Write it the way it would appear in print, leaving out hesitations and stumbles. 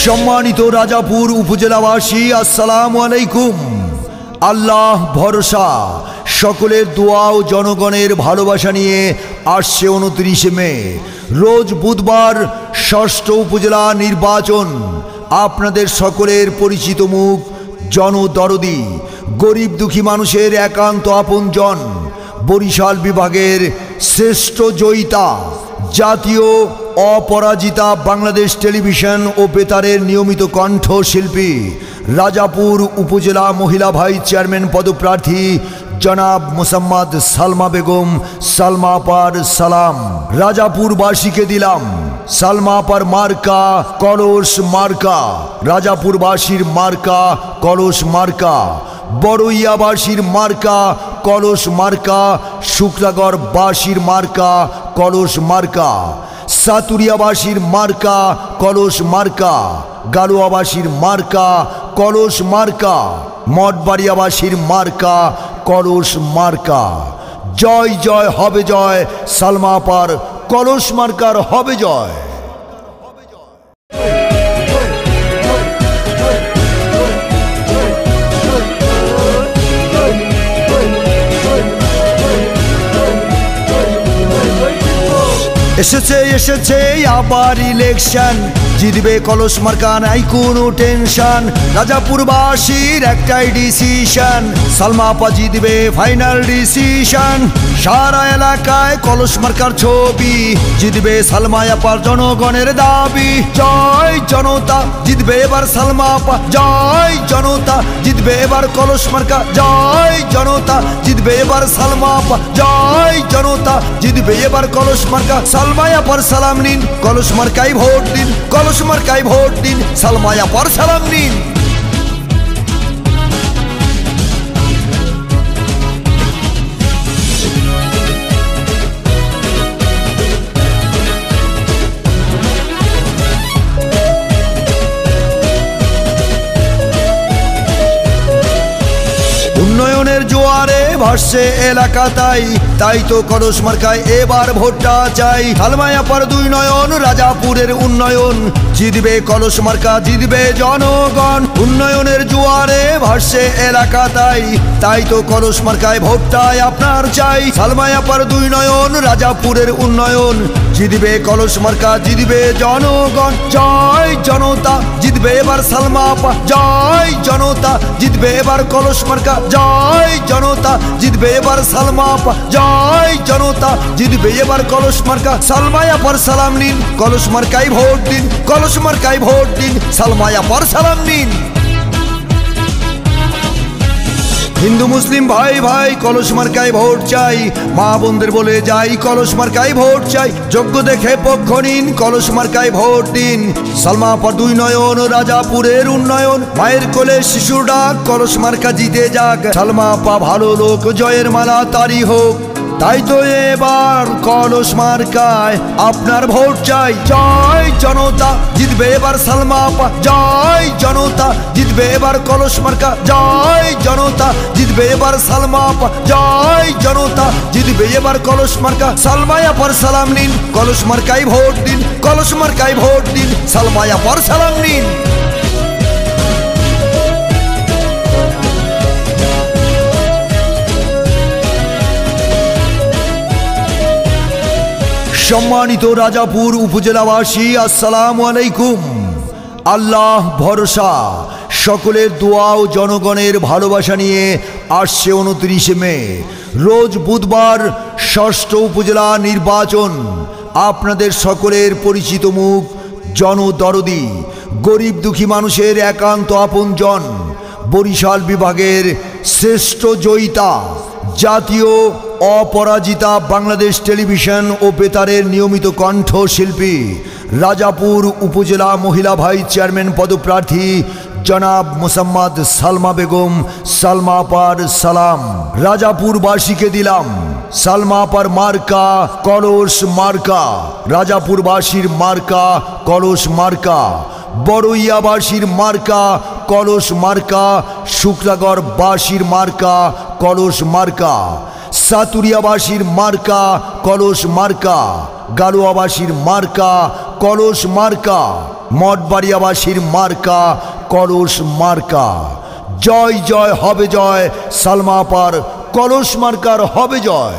সম্মানিত রাজাপুর উপজেলাবাসী আসসালামু আলাইকুম। আল্লাহ ভরসা, সকলের দোয়া ও জনগণের ভালোবাসা নিয়ে আসছে 29 মে রোজ বুধবার ষষ্ঠ উপজেলা নির্বাচন। আপনাদের সকলের পরিচিত মুখ, জনদরদি, গরিব দুঃখী মানুষের একান্ত আপনজন, বরিশাল বিভাগের শ্রেষ্ঠ জয়িতা, জাতীয় অপরাজিতা বাংলাদেশ টেলিভিশন ও বেতারের নিয়মিত কণ্ঠশিল্পী, রাজাপুর উপজেলা মহিলা ভাইস চেয়ারম্যান পদপ্রার্থী জনাব মোসাম্মদ সালমা বেগম সালমা আপার সালাম। রাজাপুরবাসীকে দিলাম সালমা আপার মার্কা কলস মার্কা, রাজাপুরবাসীর মার্কা কলস মার্কা, বড়ইয়াবাসীর মার্কা কলস মার্কা, শুক্রাগড়বাসীর মার্কা কলস মার্কা, সাতুরিয়াবাসীর মার্কা কলস মার্কা, গালুয়াবাসীর মার্কা কলস মার্কা, মঠবাড়িয়াবাসীর মার্কা কলস মার্কা। জয় জয় হবে জয়, সালমা আপার কলস মার্কার হবে জয়। এসেছে এসেছে আবার ইলেকশন, জিতবে কলস মার্কা, নাই কোনো টেনশন। রাজাপুরবাসীর একটাই ডিসিশন, সালমা আপা জিতবে ফাইনাল ডিসিশন। সারা এলাকায় কলস মার্কার ছবি, জিতবে সালমা আপার জনগণের দাবি। জয় জনতা, জিতবে এবার সালমা আপা, জয় জনতা, জিতবে এবার কলস মার্কা, জয় জনতা, জিতবে এবার সালমা আপা, জয় জনতা, জিতবে এবার কলস মার্কা। সালমা আপার সালাম নিন, কলস মার্কায় ভোট দিন, কলস মার্কায় ভোট দিন, সালমা আপার সালাম নিন। উন্নয়নের জোয়ারে ভাসছে এলাকা, তাই তো কলস মার্কায় এবার ভোটটা চাই। সালমা আপার দুই নয়ন, রাজাপুরের উন্নয়ন, জিতবে কলস মার্কা, জিতবে জনগণ। উন্নয়নের জোয়ারে ভাসছে এলাকা, তাই তো কলস মার্কায় ভোটটাই আপনার চাই। সালমা আপার দুই নয়ন, রাজাপুরের উন্নয়ন, জিতবে কলস মার্কা, জিতবে জনগণ। জয় জনতা, জিতবে এবার সালমা আপা, জয় জনতা, জিতবে এবার কলস মার্কা, জয় জনতা, জিতবে এবার সালমা আপা, জয় জনতা, জিতবে এবার কলস মার্কা। সালমা আপার সালাম নিন, কলস মার্কায় ভোট দিন, কলস মার্কায় ভোট দিন, সালমা আপার সালাম নিন। হিন্দু মুসলিম ভাই ভাই কলস মার্কায় ভোট চাই, মা বোনদের বলে যাই কলস মার্কায় ভোট চাই। যোগ্য দেখে পক্ষ নিন, কলস মার্কায় ভোট দিন। সালমা আপার দুই নয়ন, রাজাপুরের উন্নয়ন, মায়ের কোলে শিশুর ডাক, কলস মার্কা জিতে যাক। সালমা আপা ভালো লোক, জয়ের মালা তারি হোক, তাই তো এবার কলস মার্কায় আপনার ভোট চাই। জয় জনতা, জিতবে এবার সালমা আপা, জয় জনতা, জিতবে এবার কলস মার্কা, জয় জনতা, জিতবে এবার সালমা আপা, জয় জনতা, জিতবে এবার কলস মার্কা। সালমা আপার সালাম নিন, কলস মার্কায় ভোট দিন, কলস মার্কায় ভোট দিন, সালমা আপার সালাম নিন। সম্মানিত রাজাপুর উপজেলাবাসী আসসালামু আলাইকুম। আল্লাহ ভরসা, সকলের দোয়া ও জনগণের ভালোবাসা নিয়ে আসছে 29 মে রোজ বুধবার ষষ্ঠ উপজেলা নির্বাচন। আপনাদের সকলের পরিচিত মুখ, জনদরদি, গরিব দুঃখী মানুষের একান্ত আপনজন, বরিশাল বিভাগের শ্রেষ্ঠ জয়িতা, জাতীয় অপরাজিতা বাংলাদেশ টেলিভিশন ও বেতারের নিয়মিত কণ্ঠশিল্পী, রাজাপুর উপজেলা মহিলা ভাইস চেয়ারম্যান পদপ্রার্থী জনাব মোসাম্মদ সালমা বেগম সালমা আপার সালাম। রাজাপুরবাসীকে দিলাম সালমা আপার মার্কা কলস মার্কা, রাজাপুরবাসীর মার্কা কলস মার্কা, বড়ইয়াবাসীর মার্কা কলস মার্কা, শুক্রাগড়বাসীর মার্কা কলস মার্কা, সাতুরিয়াবাসীর মার্কা কলস মার্কা, গালুয়াবাসীর মার্কা কলস মার্কা, মঠবাড়িয়াবাসীর মার্কা কলস মার্কা। জয় জয় হবে জয়, সালমা আপার কলস মার্কার হবে জয়।